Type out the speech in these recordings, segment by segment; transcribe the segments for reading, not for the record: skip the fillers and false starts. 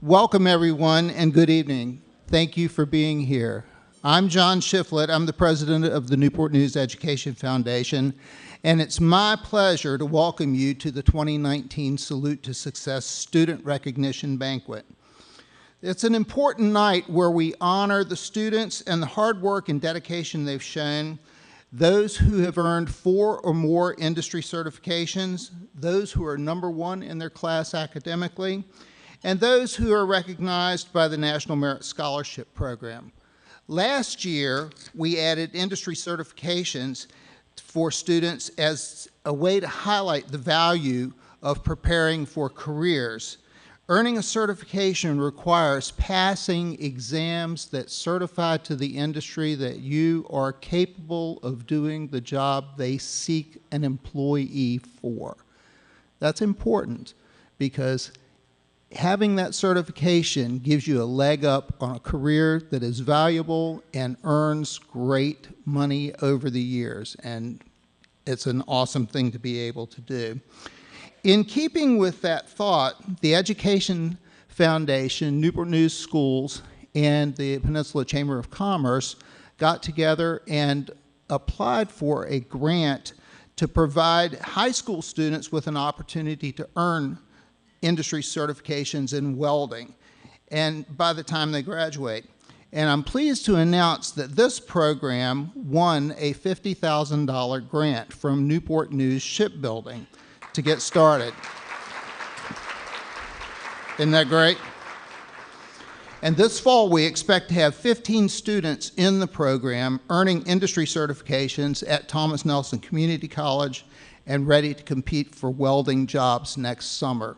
Welcome, everyone, and good evening. Thank you for being here. I'm John Shiflett. I'm the president of the Newport News Education Foundation, and it's my pleasure to welcome you to the 2019 Salute to Success Student Recognition Banquet. It's an important night where we honor the students and the hard work and dedication they've shown, those who have earned 4 or more industry certifications, those who are #1 in their class academically, and those who are recognized by the National Merit Scholarship Program. Last year, we added industry certifications for students as a way to highlight the value of preparing for careers. Earning a certification requires passing exams that certify to the industry that you are capable of doing the job they seek an employee for. That's important because having that certification gives you a leg up on a career that is valuable and earns great money over the years, and it's an awesome thing to be able to do. In keeping with that thought, the Education Foundation, Newport News Schools, and the Peninsula Chamber of Commerce got together and applied for a grant to provide high school students with an opportunity to earn industry certifications in welding, and by the time they graduate. And I'm pleased to announce that this program won a $50,000 grant from Newport News Shipbuilding to get started. Isn't that great? And this fall, we expect to have 15 students in the program earning industry certifications at Thomas Nelson Community College and ready to compete for welding jobs next summer.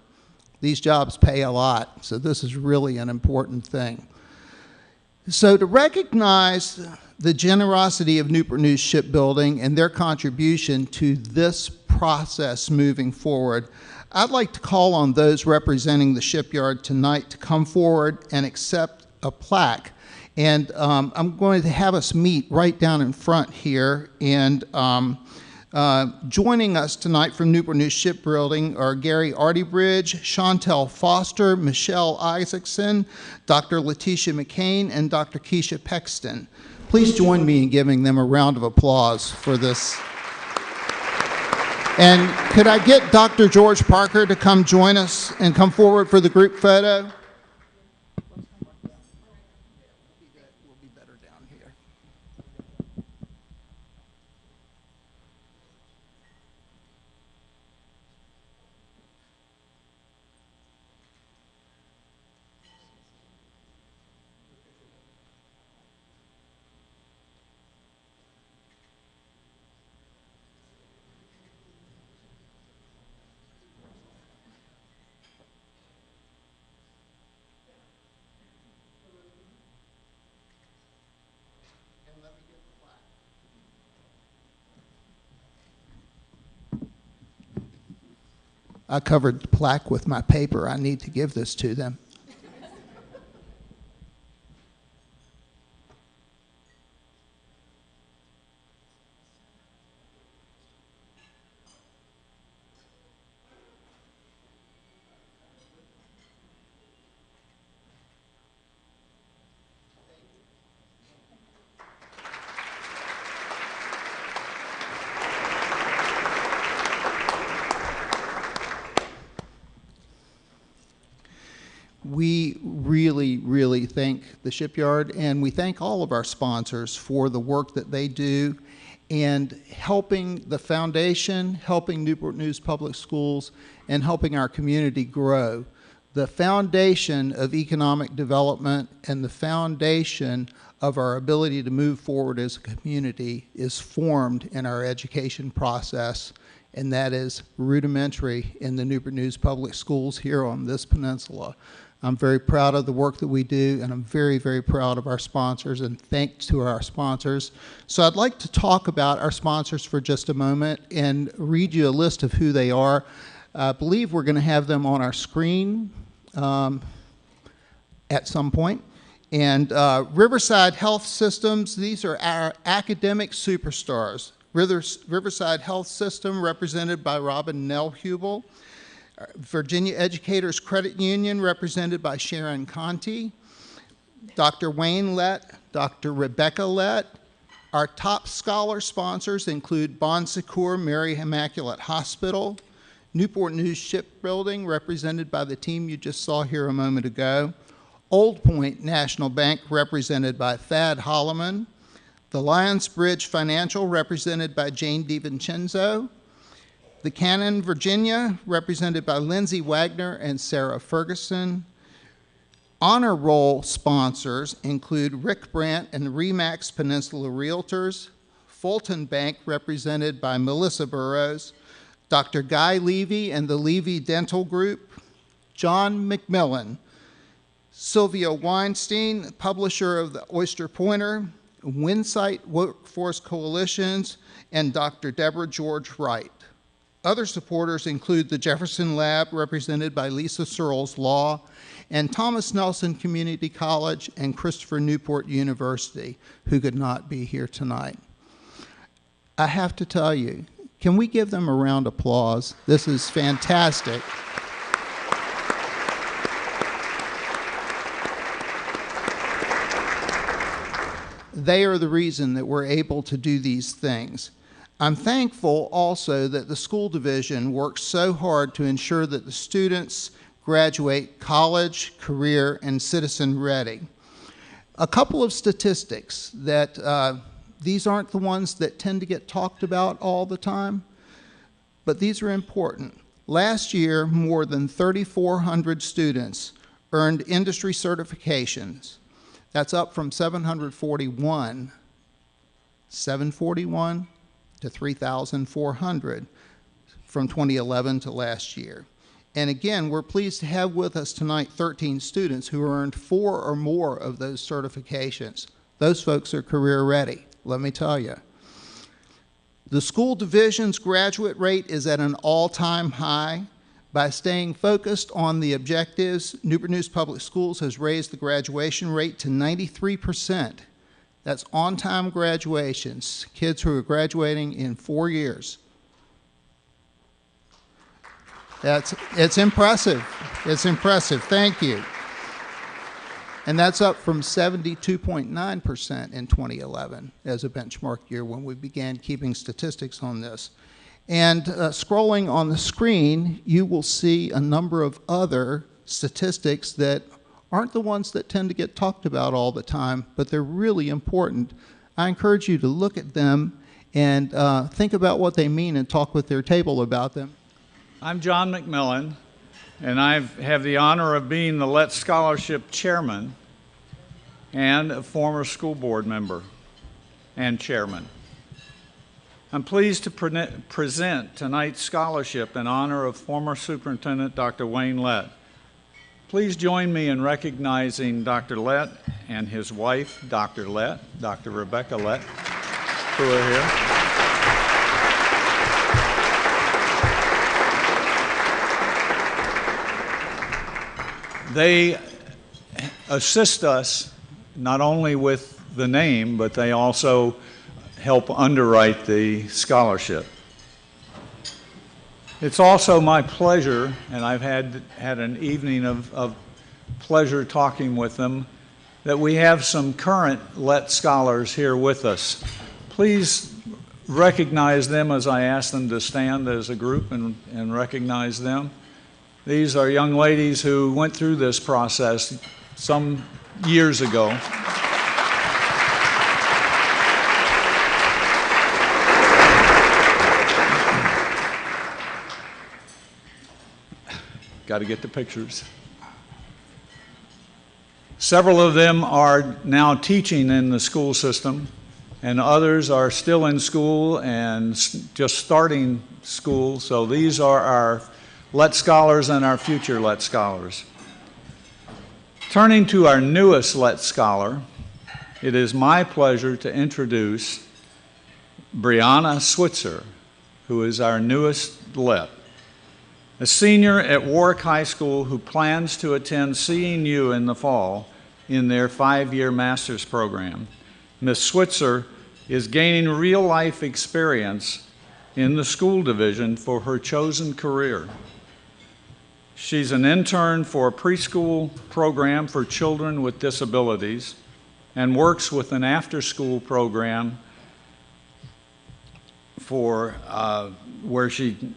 These jobs pay a lot, so this is really an important thing. So to recognize the generosity of Newport News Shipbuilding and their contribution to this process moving forward, I'd like to call on those representing the shipyard tonight to come forward and accept a plaque. And I'm going to have us meet right down in front here. And joining us tonight from Newport News Shipbuilding are Gary Artybridge, Chantel Foster, Michelle Isaacson, Dr. Letitia McCain, and Dr. Keisha Pexton. Please join me in giving them a round of applause for this. And could I get Dr. George Parker to come join us and come forward for the group photo? We'll be better down here. I covered the plaque with my paper. I need to give this to them. We really thank the shipyard, and we thank all of our sponsors for the work that they do and helping the foundation, helping Newport News Public Schools, and helping our community grow. The foundation of economic development and the foundation of our ability to move forward as a community is formed in our education process, and that is rudimentary in the Newport News Public Schools here on this peninsula. I'm very proud of the work that we do, and I'm very proud of our sponsors, and thanks to our sponsors. So I'd like to talk about our sponsors for just a moment and read you a list of who they are. I believe we're going to have them on our screen at some point. And Riverside Health Systems, these are our academic superstars. Riverside Health System, represented by Robin Nelhubel. Virginia Educators Credit Union, represented by Sharon Conti, Dr. Wayne Lett, Dr. Rebecca Lett. Our top scholar sponsors include Bon Secours Mary Immaculate Hospital, Newport News Shipbuilding, represented by the team you just saw here a moment ago, Old Point National Bank, represented by Thad Holloman, the Lions Bridge Financial, represented by Jane DiVincenzo, the Cannon, Virginia, represented by Lindsay Wagner and Sarah Ferguson. Honor roll sponsors include Rick Brandt and Remax Peninsula Realtors, Fulton Bank, represented by Melissa Burrows, Dr. Guy Levy and the Levy Dental Group, John McMillan, Sylvia Weinstein, publisher of the Oyster Pointer, Winsight Workforce Coalitions, and Dr. Deborah George Wright. Other supporters include the Jefferson Lab, represented by Lisa Searles Law, and Thomas Nelson Community College and Christopher Newport University, who could not be here tonight. I have to tell you, can we give them a round of applause? This is fantastic. They are the reason that we're able to do these things. I'm thankful also that the school division works so hard to ensure that the students graduate college, career, and citizen ready. A couple of statistics that these aren't the ones that tend to get talked about all the time, but these are important. Last year, more than 3,400 students earned industry certifications. That's up from 741 to 3,400 from 2011 to last year. And again, we're pleased to have with us tonight 13 students who earned 4 or more of those certifications. Those folks are career ready, let me tell you. The school division's graduate rate is at an all-time high. By staying focused on the objectives, Newport News Public Schools has raised the graduation rate to 93%. That's on-time graduations, kids who are graduating in 4 years. It's impressive. It's impressive. Thank you. And that's up from 72.9% in 2011 as a benchmark year when we began keeping statistics on this. And scrolling on the screen, you will see a number of other statistics that aren't the ones that tend to get talked about all the time, but they're really important. I encourage you to look at them and think about what they mean and talk with their table about them. I'm John McMillan, and I have the honor of being the Lett Scholarship Chairman and a former school board member and chairman. I'm pleased to present tonight's scholarship in honor of former Superintendent Dr. Wayne Lett. Please join me in recognizing Dr. Lett and his wife, Dr. Lett, Dr. Rebecca Lett, who are here. They assist us not only with the name, but they also help underwrite the scholarship. It's also my pleasure, and I've had an evening of pleasure talking with them, that we have some current Lett scholars here with us. Please recognize them as I ask them to stand as a group and recognize them. These are young ladies who went through this process some years ago. Got to get the pictures. Several of them are now teaching in the school system, and others are still in school and just starting school. So these are our Lett Scholars and our future Lett Scholars. Turning to our newest Lett Scholar, it is my pleasure to introduce Brianna Switzer, who is our newest Lett. A senior at Warwick High School who plans to attend Seeing You in the fall in their 5-year master's program. Ms. Switzer is gaining real-life experience in the school division for her chosen career. She's an intern for a preschool program for children with disabilities and works with an after-school program for where she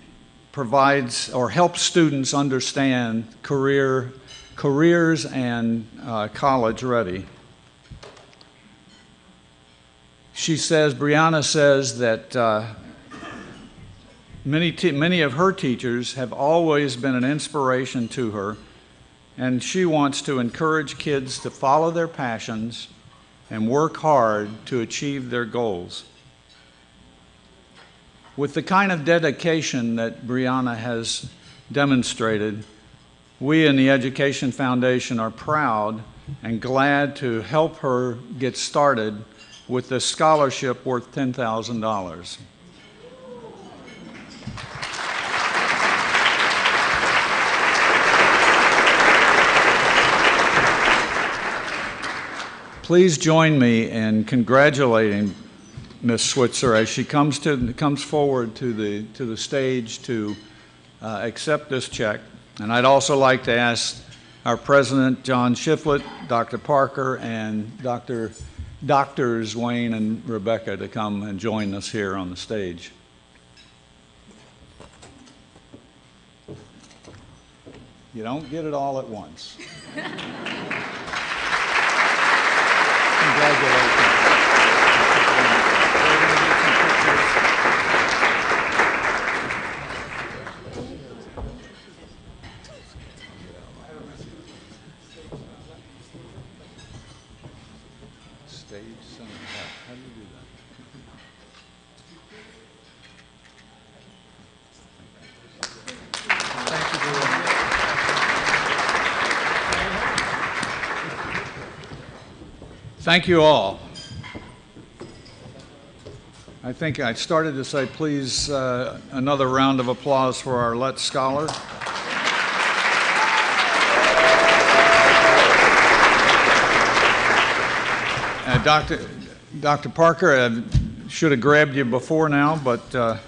provides or helps students understand careers and college ready. Brianna says that many of her teachers have always been an inspiration to her, and she wants to encourage kids to follow their passions and work hard to achieve their goals. With the kind of dedication that Brianna has demonstrated, we in the Education Foundation are proud and glad to help her get started with a scholarship worth $10,000. Please join me in congratulating Ms. Switzer as she comes forward to the stage to accept this check. And I'd also like to ask our president, John Shiflett, Dr. Parker, and Doctors Wayne and Rebecca to come and join us here on the stage. You don't get it all at once. Congratulations. How do you do that? Thank you very much. Thank you all. I think I started to say, please, another round of applause for our Let's Scholar. Dr. Parker, I should have grabbed you before now, but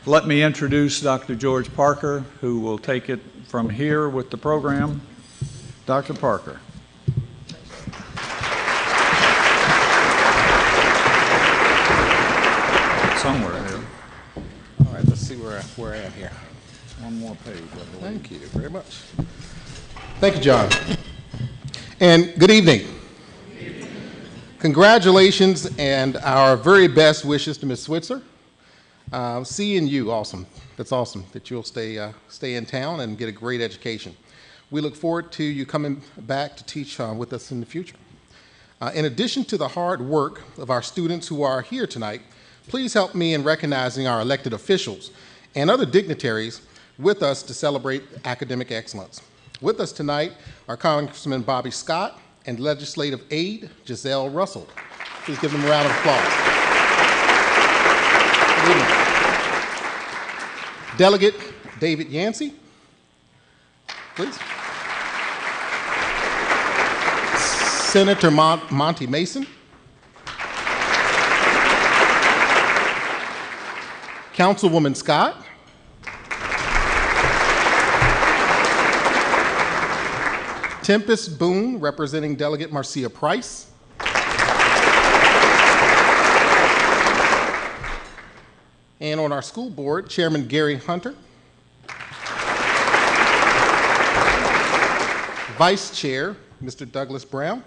let me introduce Dr. George Parker, who will take it from here with the program. Dr. Parker. Somewhere here. All right, let's see where I am here. One more page, I believe. Thank you very much. Thank you, John. And good evening. Congratulations and our very best wishes to Ms. Switzer. Seeing you, awesome. That's awesome that you'll stay in town and get a great education. We look forward to you coming back to teach with us in the future. In addition to the hard work of our students who are here tonight, please help me in recognizing our elected officials and other dignitaries with us to celebrate academic excellence. With us tonight are Congressman Bobby Scott and Legislative Aide Giselle Russell. Please give them a round of applause. Good evening. Delegate David Yancey, please. Senator Monty Mason. Councilwoman Scott. Tempest Boone, representing Delegate Marcia Price. And on our school board, Chairman Gary Hunter. Vice Chair, Mr. Douglas Brown.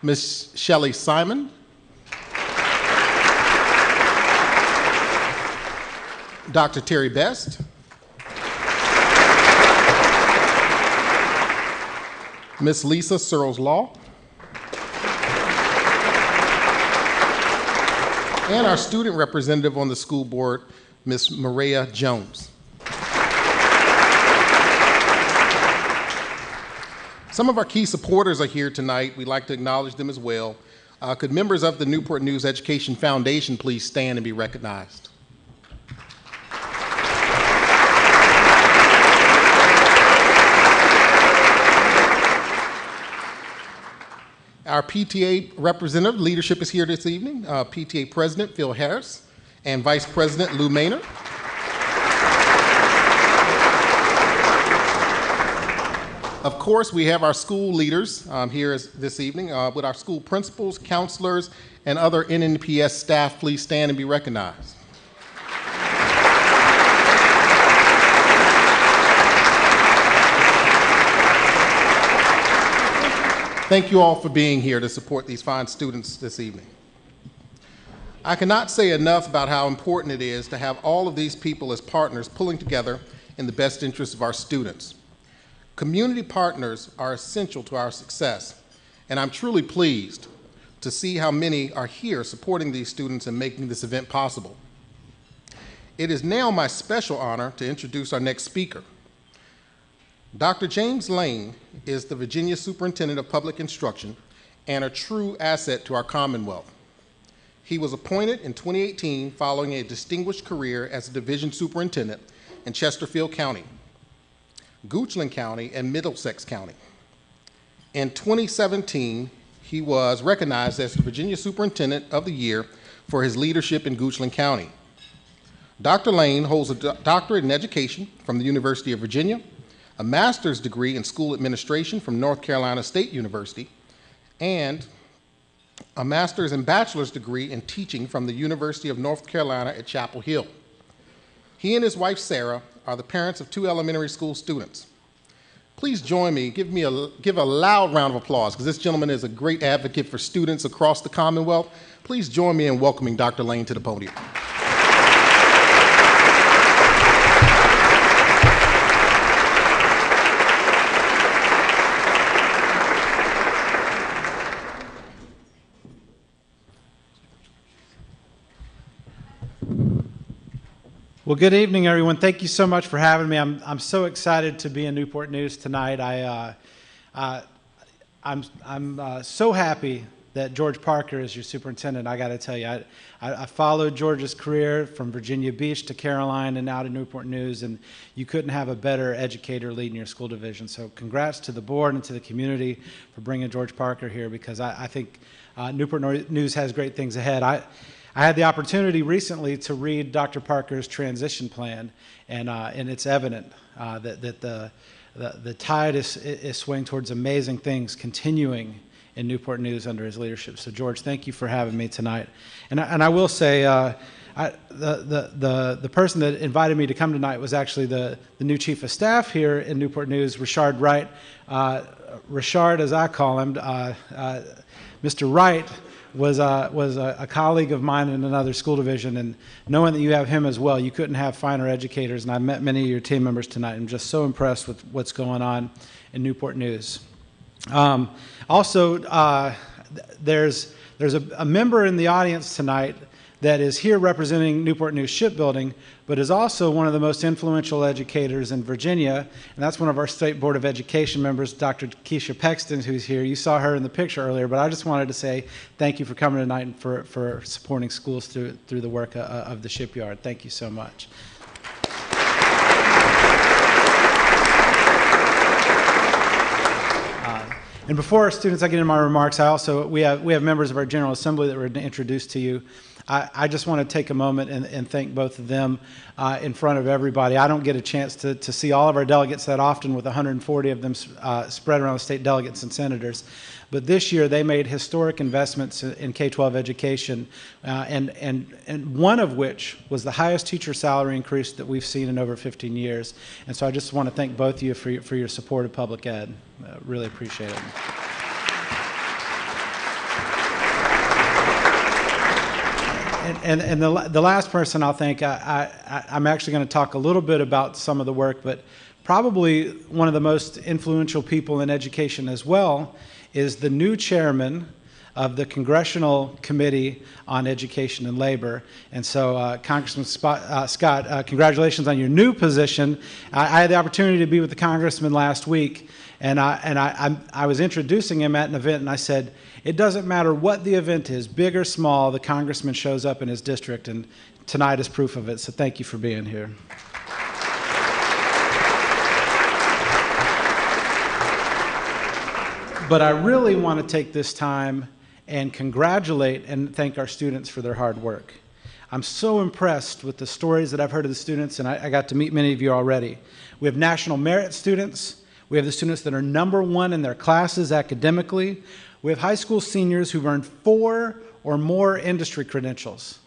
Ms. Shelley Simon. Dr. Terry Best. Ms. Lisa Searles Law. And our student representative on the school board, Ms. Maria Jones. Some of our key supporters are here tonight. We'd like to acknowledge them as well. Could members of the Newport News Education Foundation please stand and be recognized? Our PTA representative leadership is here this evening. PTA President Phil Harris and Vice President Lou Maynard. Of course, we have our school leaders here this evening with our school principals, counselors, and other NNPS staff. Please stand and be recognized. Thank you all for being here to support these fine students this evening. I cannot say enough about how important it is to have all of these people as partners pulling together in the best interest of our students. Community partners are essential to our success, and I'm truly pleased to see how many are here supporting these students and making this event possible. It is now my special honor to introduce our next speaker. Dr. James Lane is the Virginia Superintendent of Public Instruction and a true asset to our Commonwealth. He was appointed in 2018 following a distinguished career as a division superintendent in Chesterfield County, Goochland County, and Middlesex County. In 2017, he was recognized as the Virginia Superintendent of the Year for his leadership in Goochland County. Dr. Lane holds a doctorate in education from the University of Virginia, a master's degree in school administration from North Carolina State University, and a master's and bachelor's degree in teaching from the University of North Carolina at Chapel Hill. He and his wife, Sarah, are the parents of 2 elementary school students. Please join me, give a loud round of applause, because this gentleman is a great advocate for students across the Commonwealth. Please join me in welcoming Dr. Lane to the podium. Well, good evening, everyone. Thank you so much for having me. I'm so excited to be in Newport News tonight. I'm so happy that George Parker is your superintendent. I got to tell you, I followed George's career from Virginia Beach to Caroline and now to Newport News, and you couldn't have a better educator leading your school division. So congrats to the board and to the community for bringing George Parker here, because I think Newport News has great things ahead. I had the opportunity recently to read Dr. Parker's transition plan, and it's evident that the tide is swaying towards amazing things continuing in Newport News under his leadership. So, George, thank you for having me tonight. And I will say, the person that invited me to come tonight was actually the new chief of staff here in Newport News, Richard Wright. Richard, as I call him, Mr. Wright, was a colleague of mine in another school division, and knowing that you have him as well, you couldn't have finer educators, and I've met many of your team members tonight. I'm just so impressed with what's going on in Newport News. Also, there's a member in the audience tonight that is here representing Newport News Shipbuilding, but is also one of the most influential educators in Virginia, and that's one of our State Board of Education members, Dr. Keisha Pexton, who's here. You saw her in the picture earlier, but I just wanted to say thank you for coming tonight and for supporting schools through the work of the shipyard. Thank you so much. And before our students, I get into my remarks, we have members of our General Assembly that were introduced to you. I just want to take a moment and thank both of them in front of everybody. I don't get a chance to see all of our delegates that often, with 140 of them spread around the state delegates and senators. But this year they made historic investments in K-12 education, and one of which was the highest teacher salary increase that we've seen in over 15 years. And so I just want to thank both of you for your support of public ed. Really appreciate it. And the last person I'll thank, I'm actually going to talk a little bit about some of the work, but probably one of the most influential people in education as well is the new chairman of the Congressional Committee on Education and Labor. And so, Congressman Scott, congratulations on your new position. I had the opportunity to be with the congressman last week, and I was introducing him at an event, and I said, it doesn't matter what the event is, big or small, the congressman shows up in his district, and tonight is proof of it. So thank you for being here. But I really want to take this time and congratulate and thank our students for their hard work. I'm so impressed with the stories that I've heard of the students, and I got to meet many of you already. We have national merit students. We have the students that are #1 in their classes academically. We have high school seniors who've earned 4 or more industry credentials.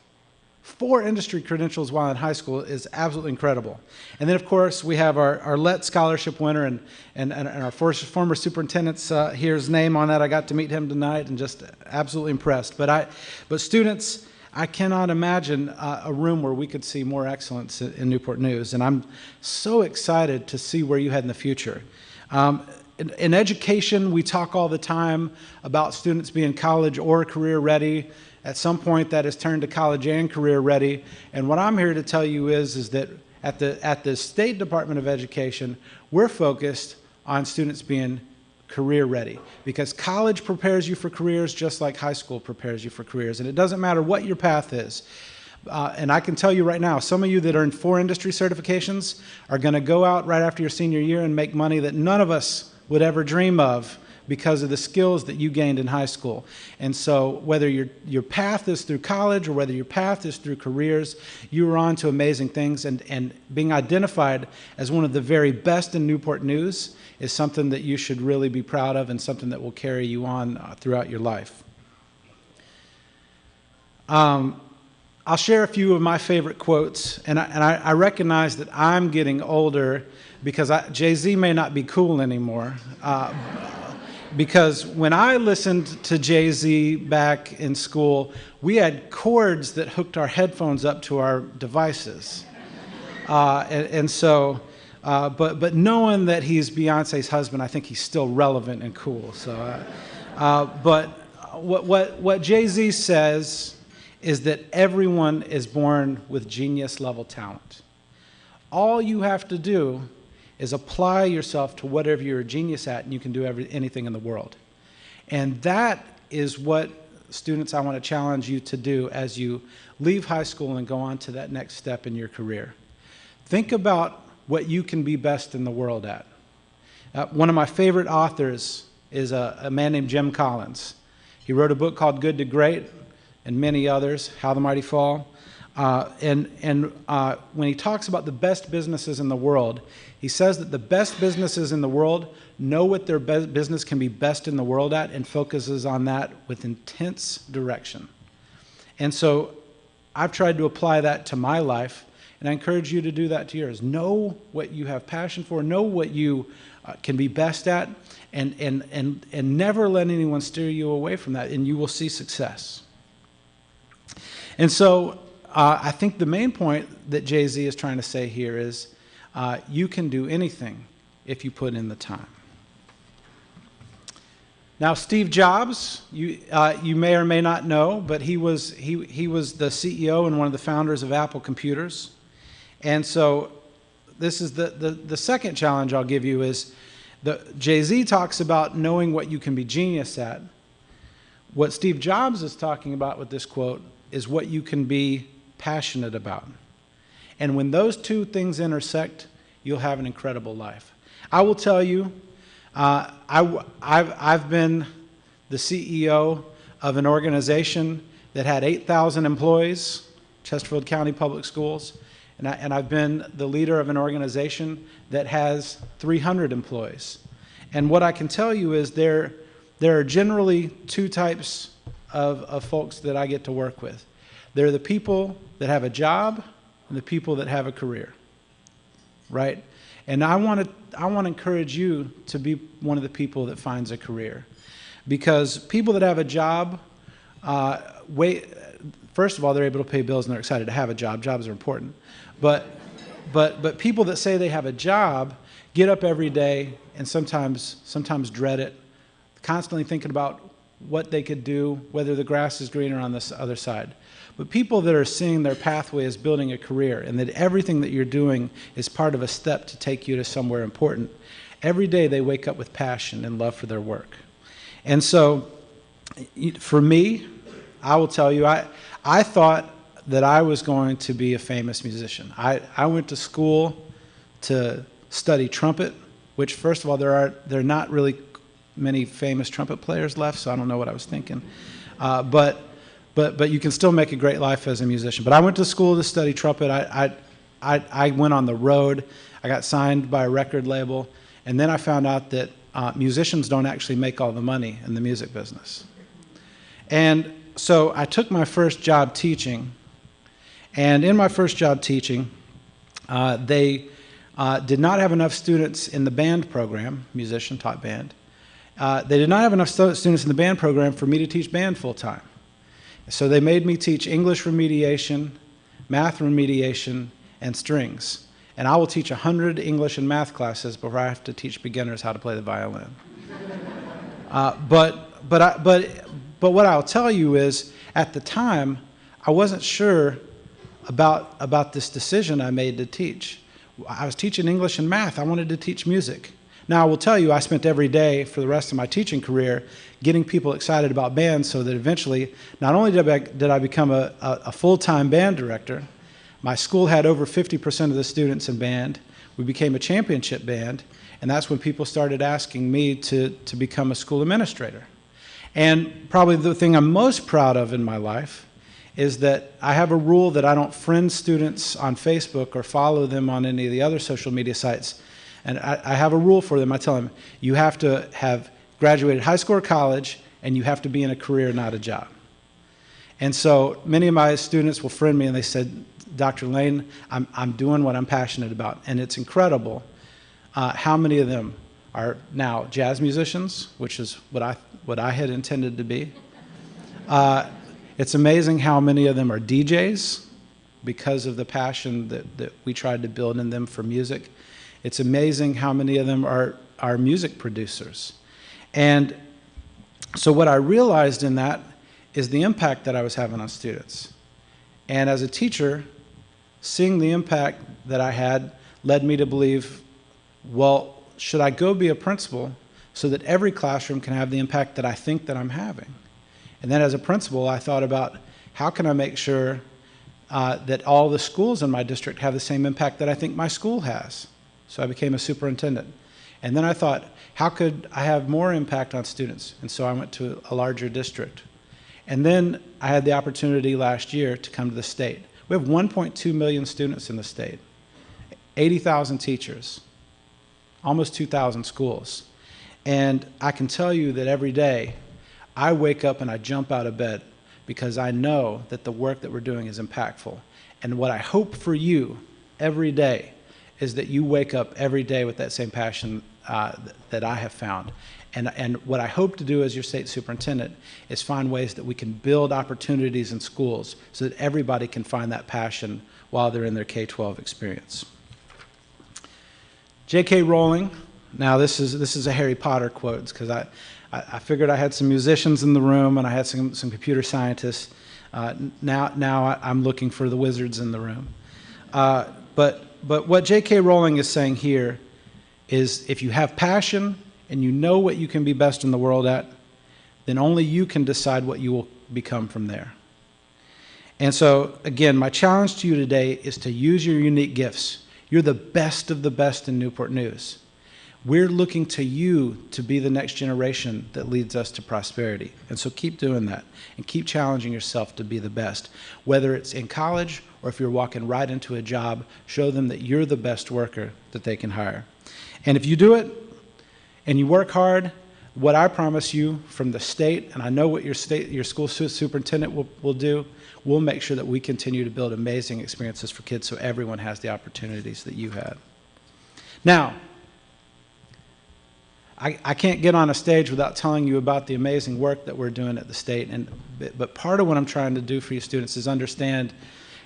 4 industry credentials while in high school is absolutely incredible. And then, of course, we have our LET scholarship winner and our former superintendent's here's name on that. I got to meet him tonight and just absolutely impressed. But students, I cannot imagine a room where we could see more excellence in Newport News. And I'm so excited to see where you head in the future. In education, we talk all the time about students being college or career ready. At some point, that has turned to college and career ready. And what I'm here to tell you is that at the State Department of Education, we're focused on students being career ready, because college prepares you for careers just like high school prepares you for careers. And it doesn't matter what your path is. And I can tell you right now, some of you that earn 4 industry certifications are going to go out right after your senior year and make money that none of us would ever dream of, because of the skills that you gained in high school. And so whether your path is through college or whether your path is through careers, you are on to amazing things. And being identified as one of the very best in Newport News is something that you should really be proud of and something that will carry you on throughout your life. I'll share a few of my favorite quotes, and I recognize that I'm getting older because Jay-Z may not be cool anymore. Because when I listened to Jay-Z back in school, we had cords that hooked our headphones up to our devices. But knowing that he's Beyonce's husband, I think he's still relevant and cool. So, but what Jay-Z says is that everyone is born with genius-level talent. All you have to do is apply yourself to whatever you're a genius at, and you can do anything in the world. And that is what, students, I want to challenge you to do as you leave high school and go on to that next step in your career. Think about what you can be best in the world at. One of my favorite authors is a man named Jim Collins. He wrote a book called Good to Great, and many others, How the Mighty Fall. When he talks about the best businesses in the world, he says that the best businesses in the world know what their business can be best in the world at and focuses on that with intense direction. And so I've tried to apply that to my life, and I encourage you to do that to yours. Know what you have passion for, know what you can be best at, and never let anyone steer you away from that, and you will see success. And so I think the main point that Jay-Z is trying to say here is you can do anything if you put in the time. Now, Steve Jobs, you may or may not know, but he was the CEO and one of the founders of Apple Computers. And so this is the second challenge I'll give you is Jay-Z talks about knowing what you can be genius at. What Steve Jobs is talking about with this quote is what you can be passionate about. And when those two things intersect, you'll have an incredible life. I will tell you, I've been the CEO of an organization that had 8,000 employees, Chesterfield County Public Schools, and I've been the leader of an organization that has 300 employees. And what I can tell you is there are generally 2 types of folks that I get to work with. They're the people that have a job and the people that have a career, right? And I want to encourage you to be one of the people that finds a career, because people that have a job, first of all, they're able to pay bills and they're excited to have a job. Jobs are important, but people that say they have a job get up every day and sometimes dread it, constantly thinking about what they could do, whether the grass is greener on this other side. But people that are seeing their pathway as building a career and that everything that you're doing is part of a step to take you to somewhere important, every day they wake up with passion and love for their work. And so for me, I will tell you, I thought that I was going to be a famous musician. I went to school to study trumpet, which first of all, there are not really many famous trumpet players left, so I don't know what I was thinking. But you can still make a great life as a musician. But I went to school to study trumpet. I went on the road. I got signed by a record label, And then I found out that musicians don't actually make all the money in the music business. And so I took my first job teaching, and in my first job teaching, they did not have enough students in the band program, musician taught band. They did not have enough students in the band program for me to teach band full-time. So they made me teach English remediation, math remediation, and strings. And I will teach 100 English and math classes before I have to teach beginners how to play the violin. But what I'll tell you is, at the time, I wasn't sure about this decision I made to teach. I was teaching English and math. I wanted to teach music. Now, I will tell you, I spent every day for the rest of my teaching career getting people excited about bands, so that eventually, not only did I become a full-time band director, my school had over 50% of the students in band. We became a championship band, and that's when people started asking me to become a school administrator. And probably the thing I'm most proud of in my life is that I have a rule that I don't friend students on Facebook or follow them on any of the other social media sites. And I have a rule for them. I tell them, you have to have graduated high school or college, and you have to be in a career, not a job. And so many of my students will friend me, and they said, Dr. Lane, I'm doing what I'm passionate about. And it's incredible how many of them are now jazz musicians, which is what I had intended to be. It's amazing how many of them are DJs because of the passion that we tried to build in them for music. It's amazing how many of them are music producers. And so what I realized in that is the impact that I was having on students. And as a teacher, seeing the impact that I had led me to believe, well, should I go be a principal so that every classroom can have the impact that I think that I'm having? And then as a principal, I thought about how can I make sure that all the schools in my district have the same impact that I think my school has. So I became a superintendent. And then I thought, how could I have more impact on students? And so I went to a larger district. And then I had the opportunity last year to come to the state. We have 1.2 million students in the state, 80,000 teachers, almost 2,000 schools. And I can tell you that every day I wake up and I jump out of bed because I know that the work that we're doing is impactful. And what I hope for you every day is that you wake up every day with that same passion that I have found. And what I hope to do as your state superintendent is find ways that we can build opportunities in schools so that everybody can find that passion while they're in their K-12 experience. J.K. Rowling, now this is a Harry Potter quote, because I figured I had some musicians in the room and I had some computer scientists. Now I'm looking for the wizards in the room. But what J.K. Rowling is saying here is, if you have passion and you know what you can be best in the world at, then only you can decide what you will become from there. And so, again, my challenge to you today is to use your unique gifts. You're the best of the best in Newport News. We're looking to you to be the next generation that leads us to prosperity. And so keep doing that and keep challenging yourself to be the best. Whether it's in college or if you're walking right into a job, show them that you're the best worker that they can hire. And if you do it and you work hard, what I promise you from the state, and I know what your school superintendent will do, we'll make sure that we continue to build amazing experiences for kids so everyone has the opportunities that you had. Now, I can't get on a stage without telling you about the amazing work that we're doing at the state. But part of what I'm trying to do for you students is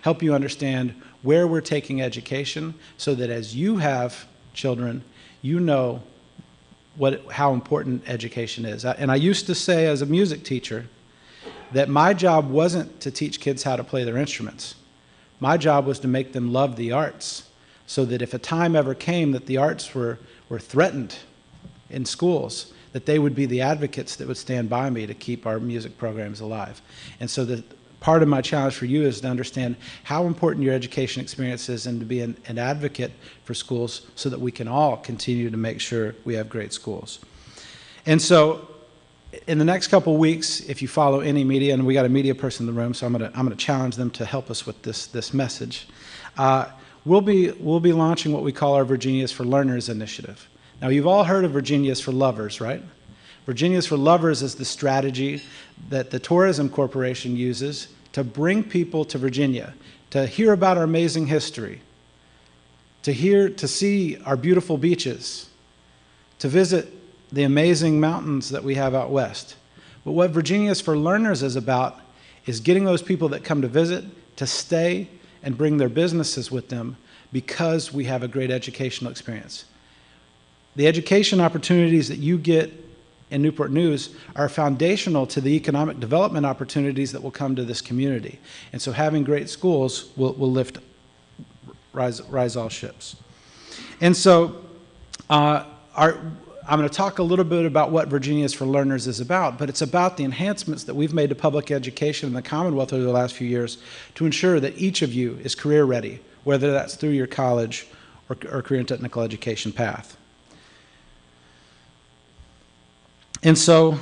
help you understand where we're taking education so that as you have children, you know how important education is. And I used to say as a music teacher that my job wasn't to teach kids how to play their instruments. My job was to make them love the arts so that if a time ever came that the arts were threatened in schools, that they would be the advocates that would stand by me to keep our music programs alive. And so part of my challenge for you is to understand how important your education experience is and to be an advocate for schools so that we can all continue to make sure we have great schools. And so in the next couple of weeks, if you follow any media, and we got a media person in the room, so I'm gonna challenge them to help us with this message. We'll be launching what we call our Virginia's for Learners initiative. Now, you've all heard of Virginia's for Lovers, right? Virginia's for Lovers is the strategy that the Tourism Corporation uses to bring people to Virginia, to hear about our amazing history, to see our beautiful beaches, to visit the amazing mountains that we have out west. But what Virginia's for Learners is about is getting those people that come to visit to stay and bring their businesses with them because we have a great educational experience. The education opportunities that you get in Newport News are foundational to the economic development opportunities that will come to this community. And so having great schools will rise all ships. And so I'm going to talk a little bit about what Virginia's for Learners is about, but it's about the enhancements that we've made to public education in the Commonwealth over the last few years to ensure that each of you is career ready, whether that's through your college or career and technical education path. And so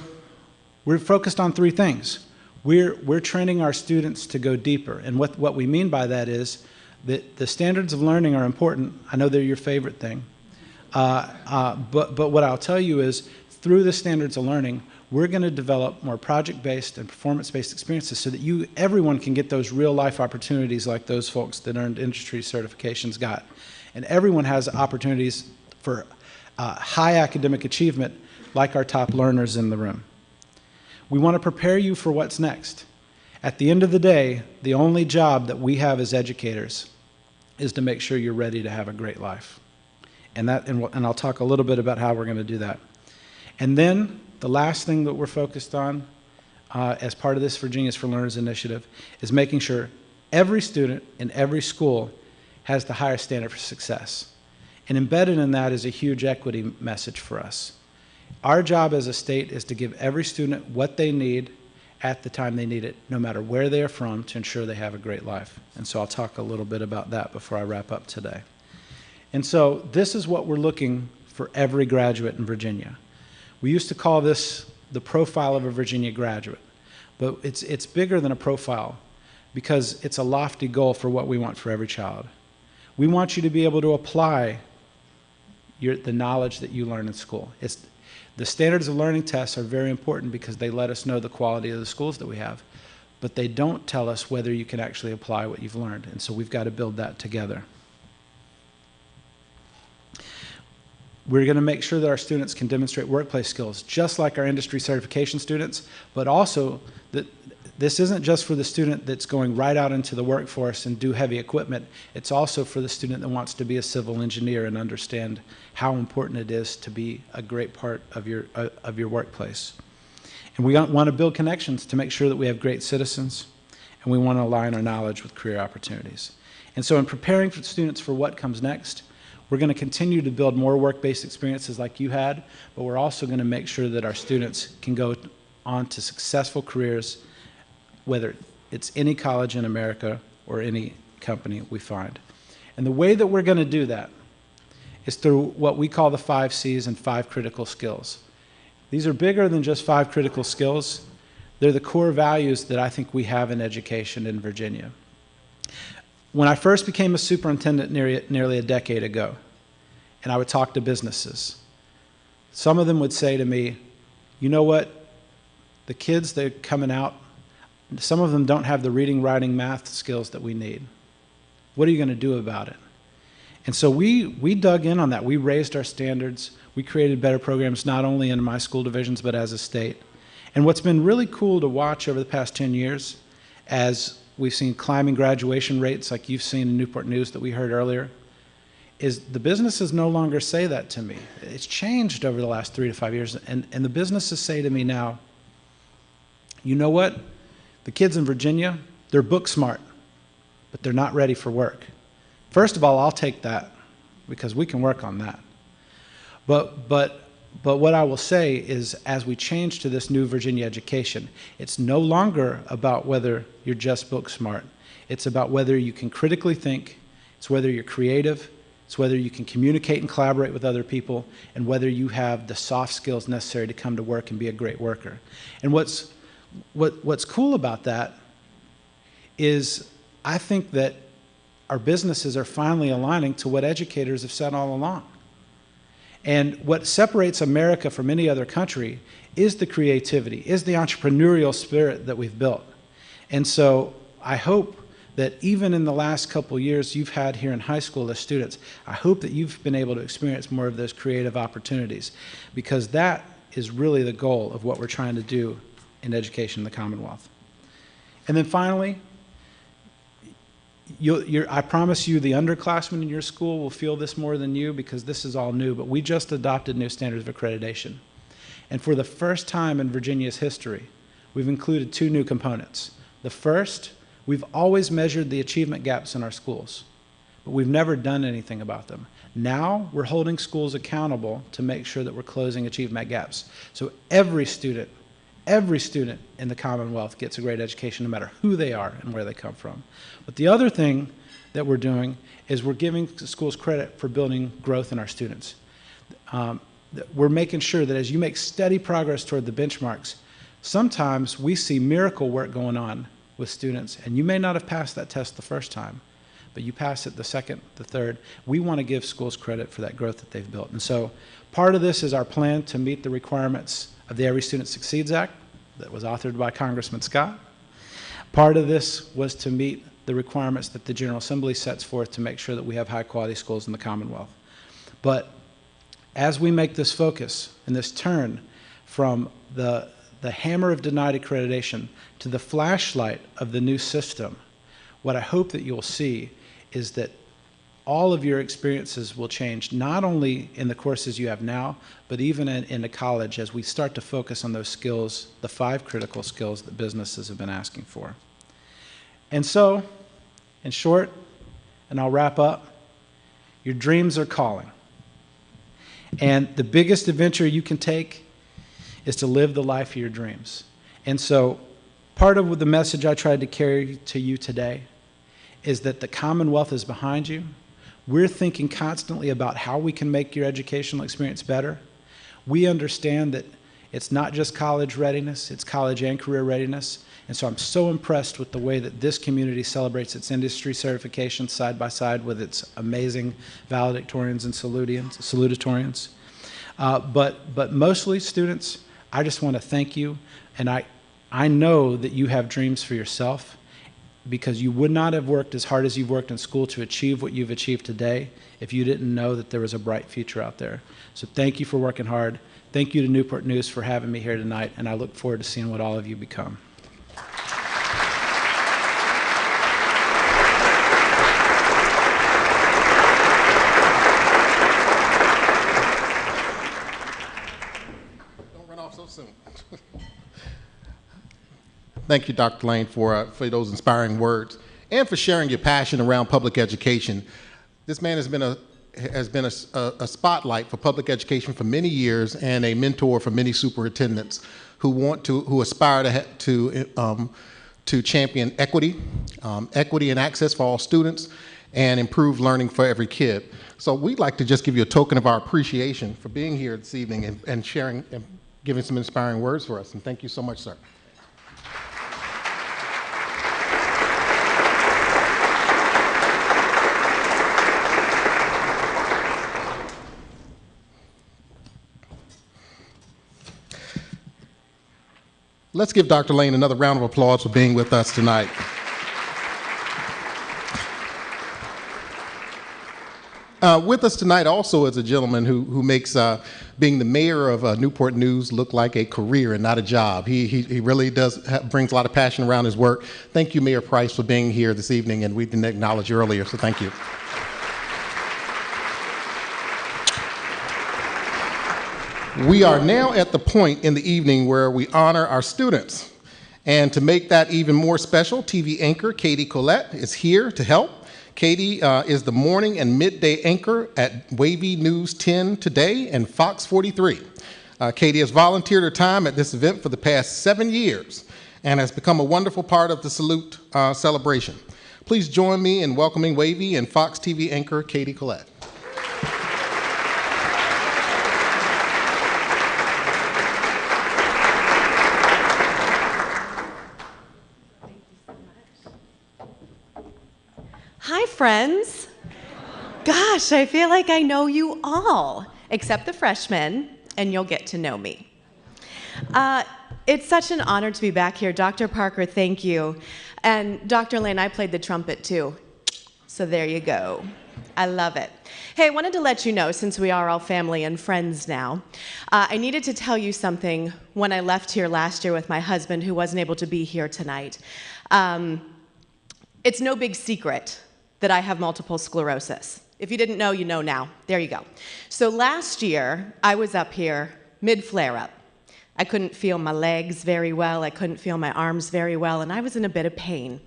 we're focused on three things. We're training our students to go deeper, and what we mean by that is that the standards of learning are important. I know they're your favorite thing. But what I'll tell you is, through the standards of learning, we're going to develop more project-based and performance-based experiences so that everyone can get those real-life opportunities like those folks that earned industry certifications got. And everyone has opportunities for high academic achievement like our top learners in the room. We want to prepare you for what's next. At the end of the day, the only job that we have as educators is to make sure you're ready to have a great life. And I'll talk a little bit about how we're going to do that. And then the last thing that we're focused on as part of this Virginia's for Learners initiative is making sure every student in every school has the highest standard for success. And embedded in that is a huge equity message for us. Our job as a state is to give every student what they need at the time they need it, no matter where they are from, to ensure they have a great life. And so I'll talk a little bit about that before I wrap up today. And so this is what we're looking for every graduate in Virginia. We used to call this the profile of a Virginia graduate, but it's bigger than a profile because it's a lofty goal for what we want for every child. We want you to be able to apply the knowledge that you learn in school. The standards of learning tests are very important because they let us know the quality of the schools that we have, but they don't tell us whether you can actually apply what you've learned, and so we've got to build that together. We're going to make sure that our students can demonstrate workplace skills, just like our industry certification students, but also that this isn't just for the student that's going right out into the workforce and do heavy equipment. It's also for the student that wants to be a civil engineer and understand how important it is to be a great part of your workplace. And we want to build connections to make sure that we have great citizens, and we want to align our knowledge with career opportunities. And so in preparing for students for what comes next, we're going to continue to build more work-based experiences like you had, but we're also going to make sure that our students can go on to successful careers, whether it's any college in America or any company we find. And the way that we're going to do that is through what we call the 5 C's and 5 critical skills. These are bigger than just 5 critical skills. They're the core values that I think we have in education in Virginia. When I first became a superintendent nearly a decade ago, and I would talk to businesses, some of them would say to me, you know what, the kids that are coming out, some of them don't have the reading, writing, math skills that we need. What are you going to do about it? And so we dug in on that. We raised our standards. We created better programs not only in my school divisions but as a state. And what's been really cool to watch over the past 10 years, as we've seen climbing graduation rates like you've seen in Newport News that we heard earlier, is the businesses no longer say that to me. It's changed over the last 3 to 5 years. And the businesses say to me now, you know what? The kids in Virginia, they're book smart, but they're not ready for work. First of all, I'll take that because we can work on that. But what I will say is, as we change to this new Virginia education, it's no longer about whether you're just book smart. It's about whether you can critically think, it's whether you're creative, it's whether you can communicate and collaborate with other people, and whether you have the soft skills necessary to come to work and be a great worker. And what's cool about that is I think that our businesses are finally aligning to what educators have said all along. And what separates America from any other country is the creativity, is the entrepreneurial spirit that we've built. And so I hope that even in the last couple years you've had here in high school as students, I hope that you've been able to experience more of those creative opportunities, because that is really the goal of what we're trying to do in education in the Commonwealth. And then finally, I promise you the underclassmen in your school will feel this more than you, because this is all new, but we just adopted new standards of accreditation. And for the first time in Virginia's history, we've included 2 new components. The first, we've always measured the achievement gaps in our schools, but we've never done anything about them. Now we're holding schools accountable to make sure that we're closing achievement gaps. So every student in the Commonwealth gets a great education, no matter who they are and where they come from. But the other thing that we're doing is we're giving schools credit for building growth in our students. We're making sure that as you make steady progress toward the benchmarks, sometimes we see miracle work going on with students, and you may not have passed that test the first time, but you pass it the second, the third. We want to give schools credit for that growth that they've built. And so part of this is our plan to meet the requirements of the Every Student Succeeds Act that was authored by Congressman Scott. Part of this was to meet the requirements that the General Assembly sets forth to make sure that we have high-quality schools in the Commonwealth. But as we make this focus and this turn from the hammer of denied accreditation to the flashlight of the new system, what I hope that you'll see is that all of your experiences will change, not only in the courses you have now, but even in the college, as we start to focus on those skills, the 5 critical skills that businesses have been asking for. And so, in short, and I'll wrap up, your dreams are calling. And the biggest adventure you can take is to live the life of your dreams. And so, part of the message I tried to carry to you today is that the Commonwealth is behind you. We're thinking constantly about how we can make your educational experience better. We understand that it's not just college readiness, it's college and career readiness. And so I'm so impressed with the way that this community celebrates its industry certification side by side with its amazing valedictorians and salutatorians. But mostly, students, I just want to thank you. And I know that you have dreams for yourself, because you would not have worked as hard as you've worked in school to achieve what you've achieved today if you didn't know that there was a bright future out there. So thank you for working hard. Thank you to Newport News for having me here tonight, and I look forward to seeing what all of you become. Don't run off so soon. Thank you, Dr. Lane, for those inspiring words and for sharing your passion around public education. This man has been a spotlight for public education for many years and a mentor for many superintendents who aspire to champion equity and access for all students, and improve learning for every kid. So we'd like to just give you a token of our appreciation for being here this evening and sharing and giving some inspiring words for us. And thank you so much, sir. Let's give Dr. Lane another round of applause for being with us tonight. With us tonight also is a gentleman who makes being the mayor of Newport News look like a career and not a job. He really brings a lot of passion around his work. Thank you, Mayor Price, for being here this evening, and we didn't acknowledge you earlier, so thank you. We are now at the point in the evening where we honor our students. And to make that even more special, TV anchor Katie Collette is here to help. Katie is the morning and midday anchor at Wavy News 10 Today and Fox 43. Katie has volunteered her time at this event for the past 7 years and has become a wonderful part of the Salute celebration. Please join me in welcoming Wavy and Fox TV anchor Katie Collette. Hi, friends. Gosh, I feel like I know you all. except the freshmen, and you'll get to know me. It's such an honor to be back here. Dr. Parker, thank you. And Dr. Lane, I played the trumpet too. So there you go. I love it. Hey, I wanted to let you know, since we are all family and friends now, I needed to tell you something when I left here last year with my husband, who wasn't able to be here tonight. It's no big secret that I have multiple sclerosis. If you didn't know, you know now. There you go. So last year, I was up here mid-flare-up. I couldn't feel my legs very well, I couldn't feel my arms very well, and I was in a bit of pain.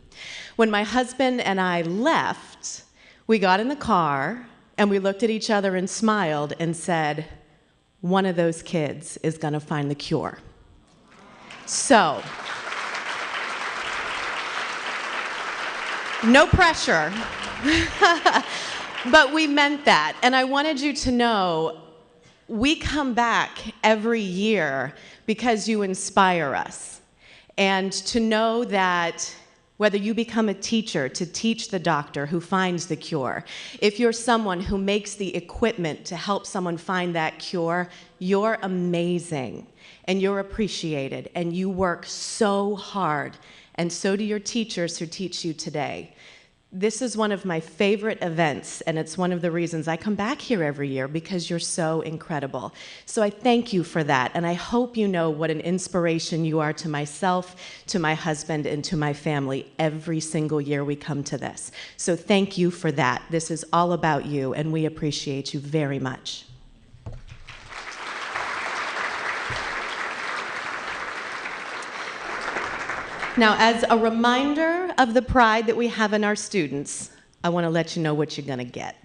When my husband and I left, we got in the car, and we looked at each other and smiled and said, one of those kids is gonna find the cure. So, no pressure, but we meant that, and I wanted you to know we come back every year because you inspire us. And to know that whether you become a teacher to teach the doctor who finds the cure, if you're someone who makes the equipment to help someone find that cure, you're amazing and you're appreciated and you work so hard, and so do your teachers who teach you today. This is one of my favorite events, and it's one of the reasons I come back here every year, because you're so incredible. So I thank you for that, and I hope you know what an inspiration you are to myself, to my husband, and to my family every single year we come to this. So thank you for that. This is all about you, and we appreciate you very much. Now, as a reminder of the pride that we have in our students, I want to let you know what you're going to get.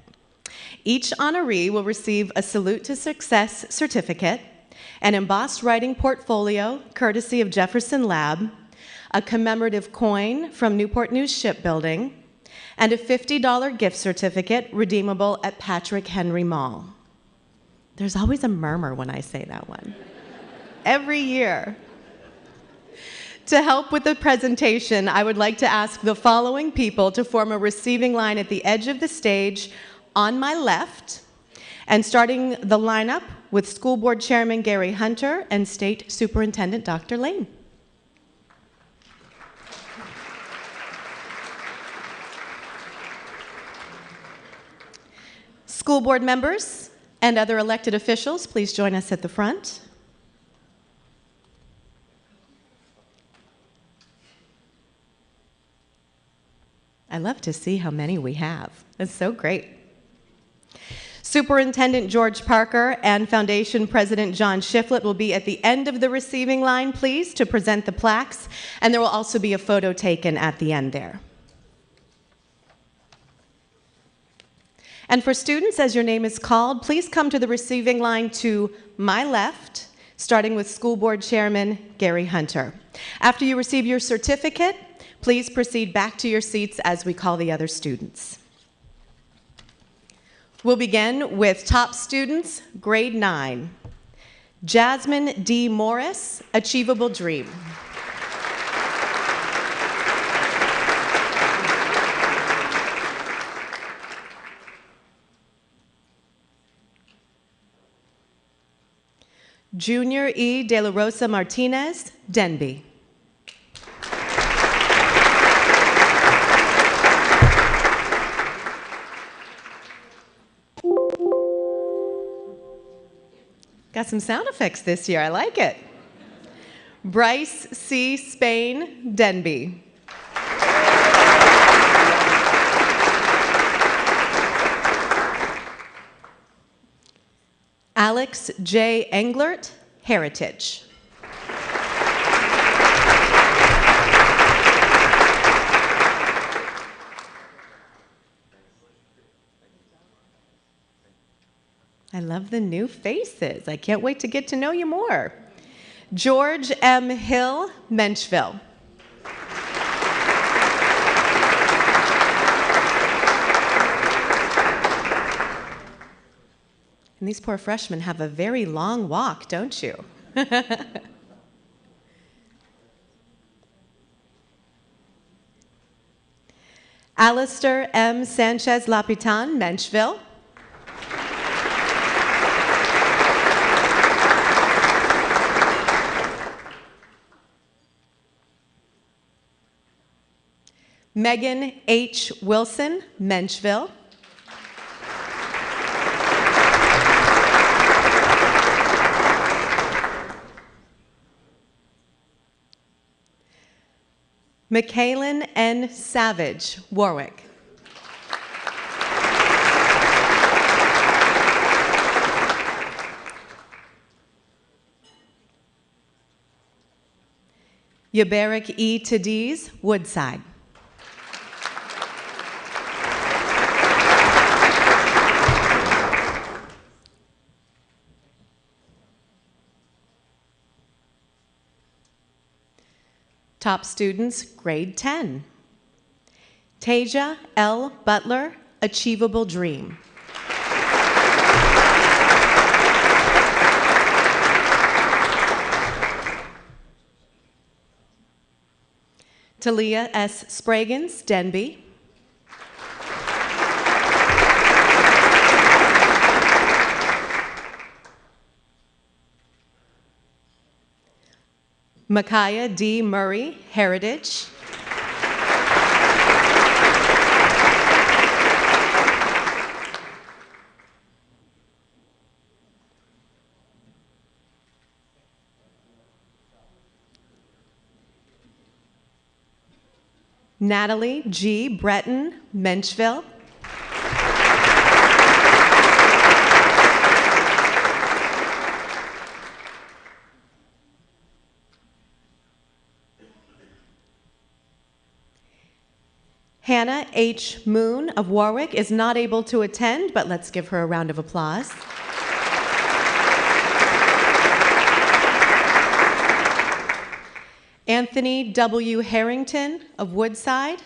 Each honoree will receive a Salute to Success certificate, an embossed writing portfolio courtesy of Jefferson Lab, a commemorative coin from Newport News Shipbuilding, and a $50 gift certificate redeemable at Patrick Henry Mall. There's always a murmur when I say that one. Every year. To help with the presentation, I would like to ask the following people to form a receiving line at the edge of the stage on my left, and starting the lineup with School Board Chairman Gary Hunter and State Superintendent Dr. Lane. School board members and other elected officials, please join us at the front. I love to see how many we have. It's so great. Superintendent George Parker and Foundation President John Shiflett will be at the end of the receiving line, please, to present the plaques, and there will also be a photo taken at the end there. And for students, as your name is called, please come to the receiving line to my left, starting with School Board Chairman Gary Hunter. After you receive your certificate, please proceed back to your seats as we call the other students. We'll begin with top students, grade 9. Jasmine D. Morris, Achievable Dream. Junior E. De La Rosa Martinez, Denby. Got some sound effects this year, I like it. Bryce C. Spain, Denby. Alex J. Englert, Heritage. I love the new faces. I can't wait to get to know you more. George M. Hill, Menchville. And these poor freshmen have a very long walk, don't you? Alistair M. Sanchez Lapitan, Menchville. Megan H. Wilson, Menchville. Michaelin N. Savage, Warwick. Yabarik E. Tadiz, Woodside. Top students, grade 10. Tasia L. Butler, Achievable Dream. Talia S. Spragans, Denby. Micaiah D. Murray, Heritage. Natalie G. Breton, Menchville. Hannah H. Moon of Warwick is not able to attend, but let's give her a round of applause. Anthony W. Harrington of Woodside.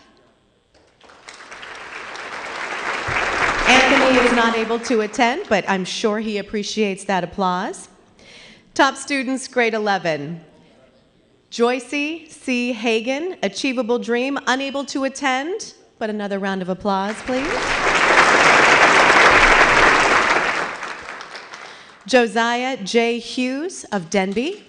Anthony is not able to attend, but I'm sure he appreciates that applause. Top students, grade 11. Joycey C. Hagan, Achievable Dream, unable to attend, but another round of applause, please. Josiah J. Hughes of Denby.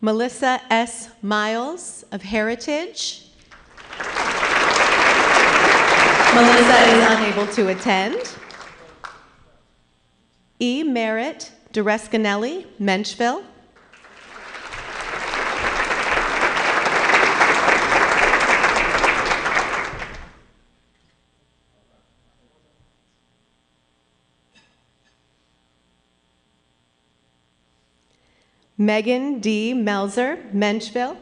Melissa S. Miles of Heritage. Melissa is unable to attend. E. Merritt Durescanelli, Menchville. Megan D. Melzer, Menchville.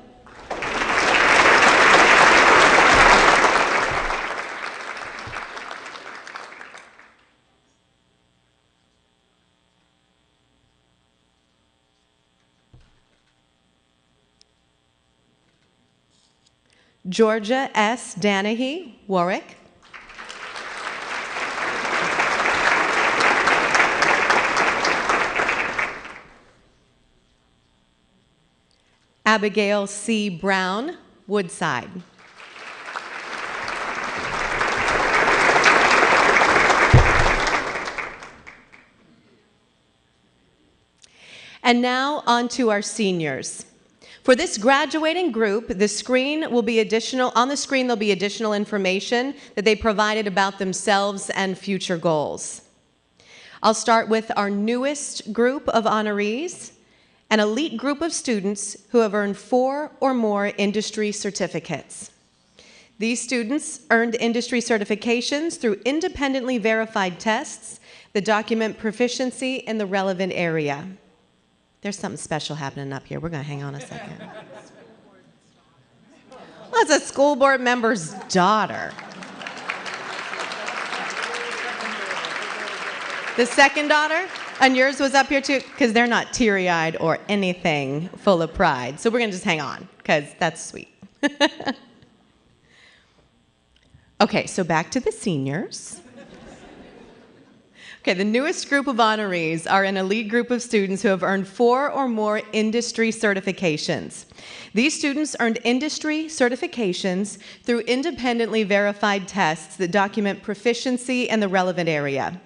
Georgia S. Danahy, Warwick. Abigail C. Brown, Woodside. And now on to our seniors. For this graduating group, on the screen there'll be additional information that they provided about themselves and future goals. I'll start with our newest group of honorees, an elite group of students who have earned 4 or more industry certificates. These students earned industry certifications through independently verified tests that document proficiency in the relevant area. There's something special happening up here. We're going to hang on a second. Well, it's a school board member's daughter. The second daughter? And yours was up here too? Because they're not teary-eyed or anything full of pride. So we're going to just hang on, because that's sweet. Okay, so back to the seniors. Okay, the newest group of honorees are an elite group of students who have earned 4 or more industry certifications. These students earned industry certifications through independently verified tests that document proficiency in the relevant area.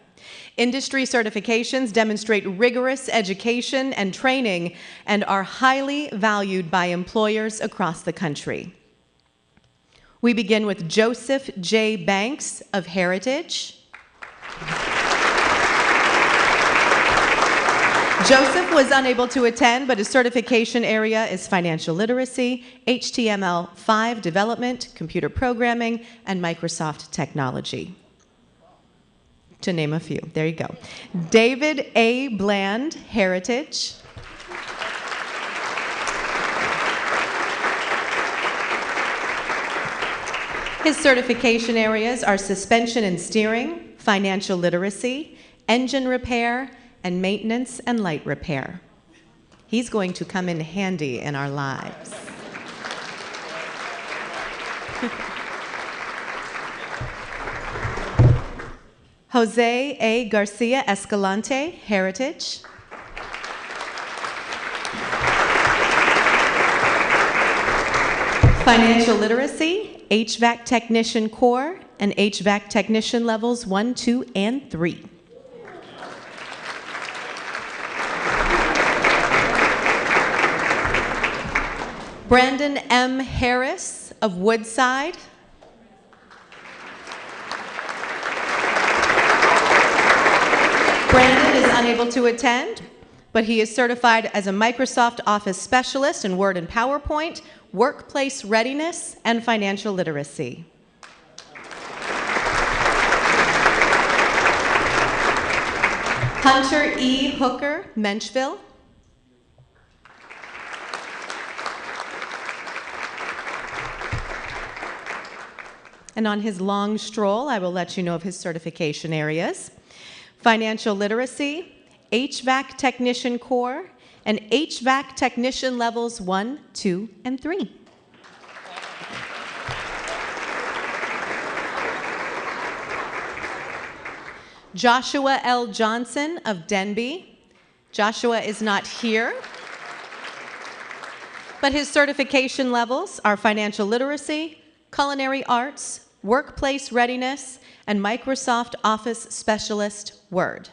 Industry certifications demonstrate rigorous education and training and are highly valued by employers across the country. We begin with Joseph J. Banks of Heritage. Joseph was unable to attend, but his certification area is financial literacy, HTML5 development, computer programming, and Microsoft technology, to name a few. There you go. David A. Bland, Heritage. His certification areas are suspension and steering, financial literacy, engine repair, and maintenance and light repair. He's going to come in handy in our lives. Jose A. Garcia Escalante, Heritage. Financial literacy, HVAC technician core, and HVAC technician levels 1, 2, and 3. Brandon M. Harris of Woodside. Brandon is unable to attend, but he is certified as a Microsoft Office specialist in Word and PowerPoint, workplace readiness, and financial literacy. Hunter E. Hooker, Menchville. And on his long stroll, I will let you know of his certification areas: financial literacy, HVAC technician core, and HVAC technician levels 1, 2, and 3. Joshua L. Johnson of Denby. Joshua is not here, but his certification levels are financial literacy, culinary arts, workplace readiness, and Microsoft Office Specialist Word.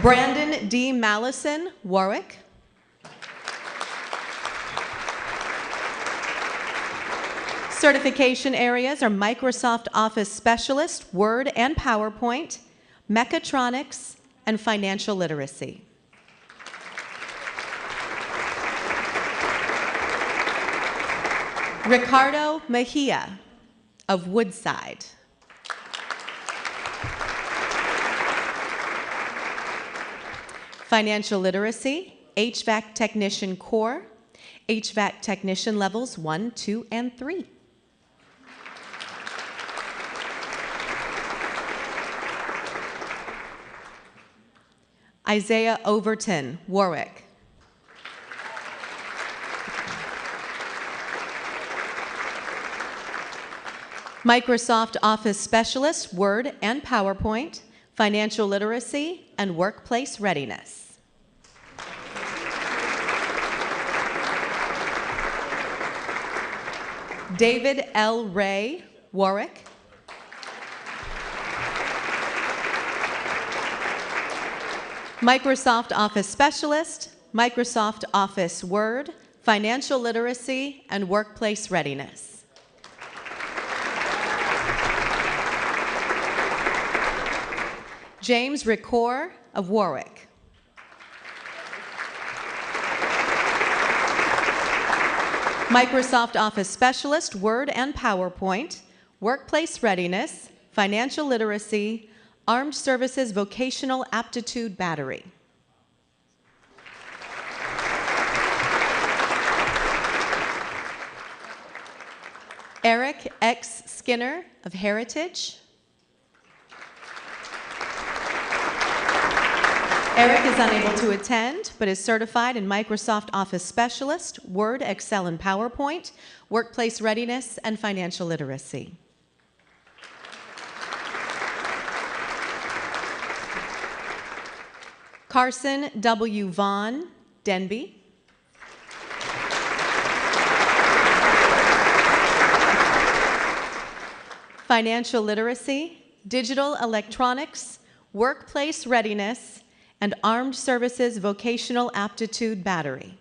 Brandon D. Mallison, Warwick. Certification areas are Microsoft Office Specialist, Word and PowerPoint, Mechatronics, and Financial Literacy. Ricardo Mejia of Woodside. Financial literacy, HVAC technician core, HVAC technician levels 1, 2, and 3. Isaiah Overton, Warwick. Microsoft Office Specialist, Word and PowerPoint, Financial Literacy, and Workplace Readiness. David L. Ray, Warwick. Microsoft Office Specialist, Microsoft Office Word, Financial Literacy, and Workplace Readiness. James Ricord of Warwick. Microsoft Office Specialist, Word and PowerPoint, Workplace Readiness, Financial Literacy, Armed Services Vocational Aptitude Battery. Eric X. Skinner of Heritage. Eric is unable to attend, but is certified in Microsoft Office Specialist, Word, Excel, and PowerPoint, Workplace Readiness, and Financial Literacy. Carson W. Vaughn, Denby. financial literacy, digital electronics, workplace readiness, and armed services vocational aptitude battery.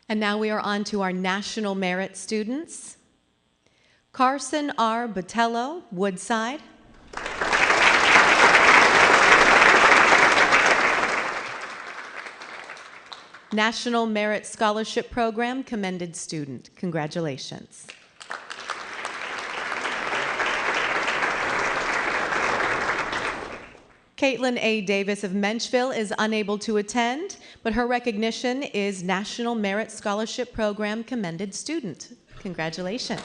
And now we are on to our National Merit students. Carson R. Botello, Woodside. National Merit Scholarship Program commended student. Congratulations. Caitlin A. Davis of Menchville is unable to attend, but her recognition is National Merit Scholarship Program commended student. Congratulations.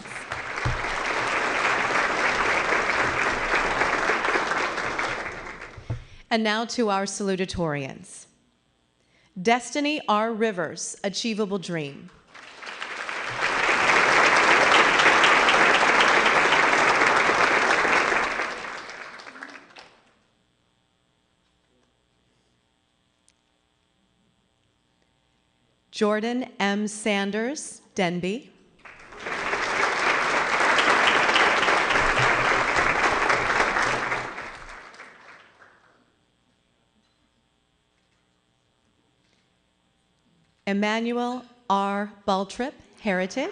And now to our salutatorians. Destiny R. Rivers, Achievable Dream. Jordan M. Sanders, Denby. Emmanuel R. Baltrip, Heritage.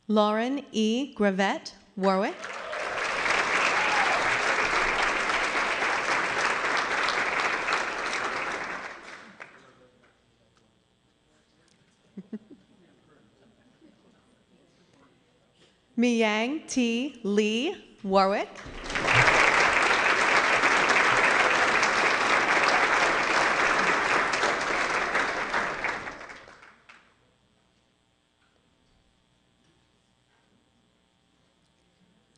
Lauren E. Gravette, Warwick. Miyang T. Lee, Warwick.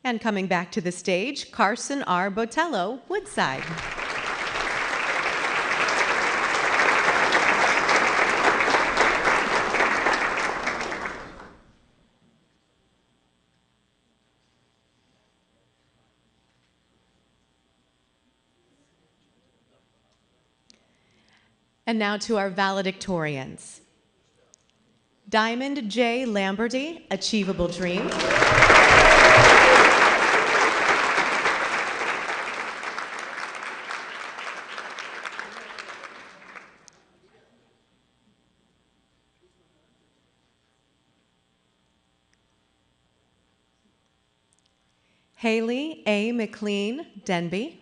And coming back to the stage, Carson R. Botello, Woodside. And now to our valedictorians. Diamond J. Lamberty, Achievable Dream. Haley A. McLean, Denby.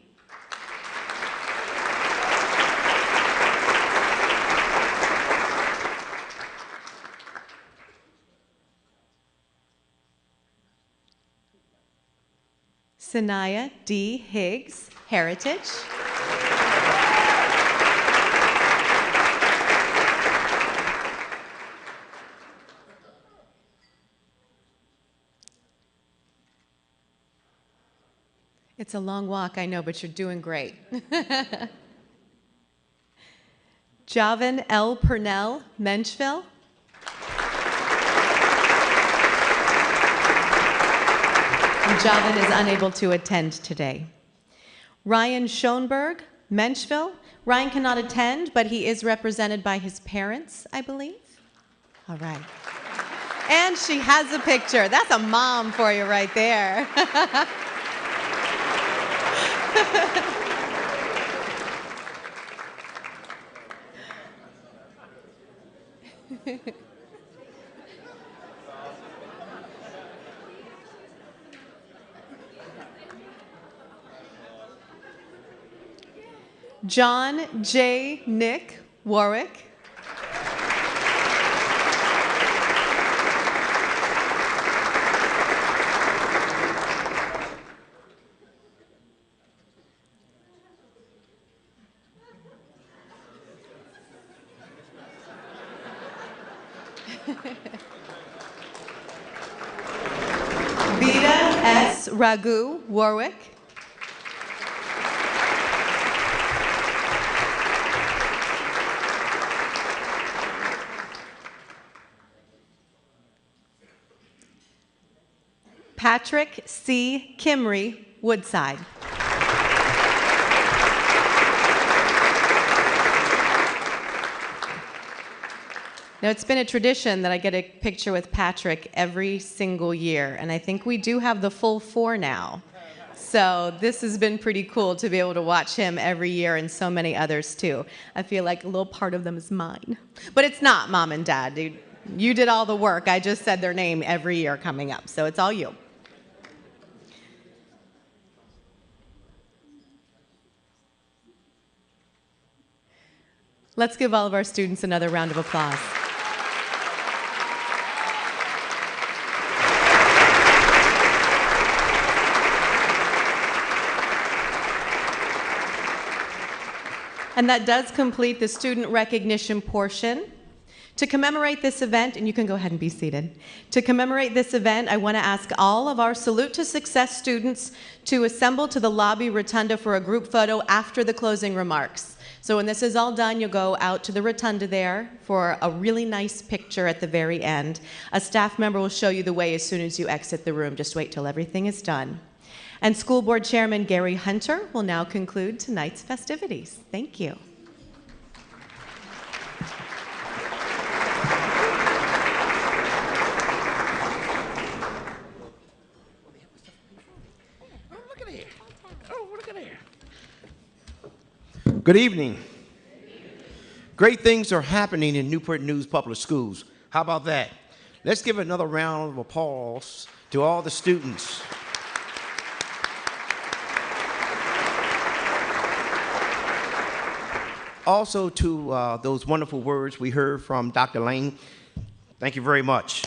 Sanaya D. Higgs, Heritage. It's a long walk, I know, but you're doing great. Javan L. Purnell, Menchville. And Javan is unable to attend today. Ryan Schoenberg, Menchville. Ryan cannot attend, but he is represented by his parents, I believe. All right. And she has a picture. That's a mom for you right there. John J. Nick, Warwick. Vida S. Ragu, Warwick. Patrick C. Kimry, Woodside. Now, it's been a tradition that I get a picture with Patrick every single year, and I think we do have the full 4 now. So this has been pretty cool to be able to watch him every year, and so many others too. I feel like a little part of them is mine. But it's not, Mom and Dad. You did all the work. I just said their name every year coming up, so it's all you. Let's give all of our students another round of applause. And that does complete the student recognition portion. To commemorate this event, and you can go ahead and be seated. To commemorate this event, I want to ask all of our Salute to Success students to assemble to the lobby rotunda for a group photo after the closing remarks. So when this is all done, you'll go out to the rotunda there for a really nice picture at the very end. A staff member will show you the way as soon as you exit the room. Just wait till everything is done. And School Board Chairman Gary Hunter will now conclude tonight's festivities. Thank you. Good evening. Great things are happening in Newport News Public Schools. How about that? Let's give another round of applause to all the students. Also to those wonderful words we heard from Dr. Lane. Thank you very much.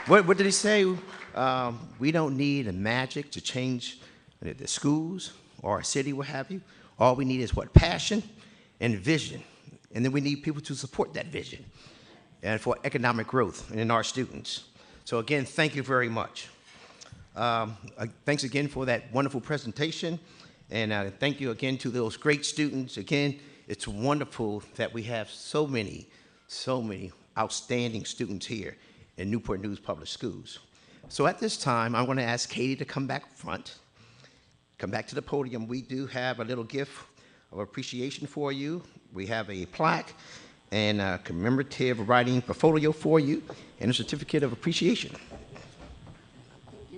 What did he say? We don't need a magic to change the schools or our city, what have you. All we need is what? Passion and vision. And then we need people to support that vision and for economic growth in our students. So again, thank you very much. Thanks again for that wonderful presentation. And thank you again to those great students. Again, it's wonderful that we have so many outstanding students here in Newport News Public Schools. So at this time, I'm going to ask Katie to come back front. Come back to the podium. We do have a little gift of appreciation for you. We have a plaque and a commemorative writing portfolio for you and a certificate of appreciation. We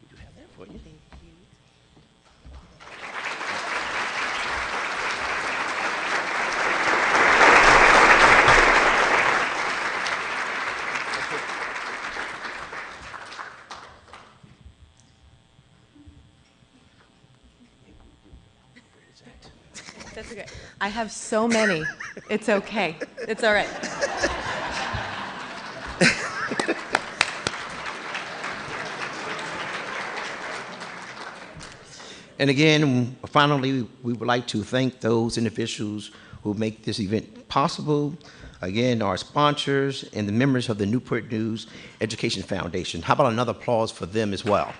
do have that for you. That's okay. I have so many. It's okay. It's all right. And again, finally, we would like to thank those individuals who make this event possible. Again, our sponsors and the members of the Newport News Education Foundation. How about another applause for them as well?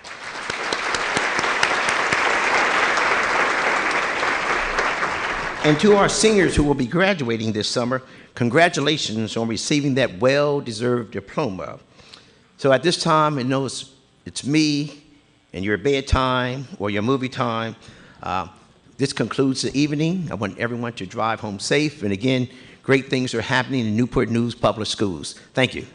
And to our seniors who will be graduating this summer, congratulations on receiving that well-deserved diploma. So at this time, I know it's me and your bedtime or your movie time. This concludes the evening. I want everyone to drive home safe. And again, great things are happening in Newport News Public Schools. Thank you.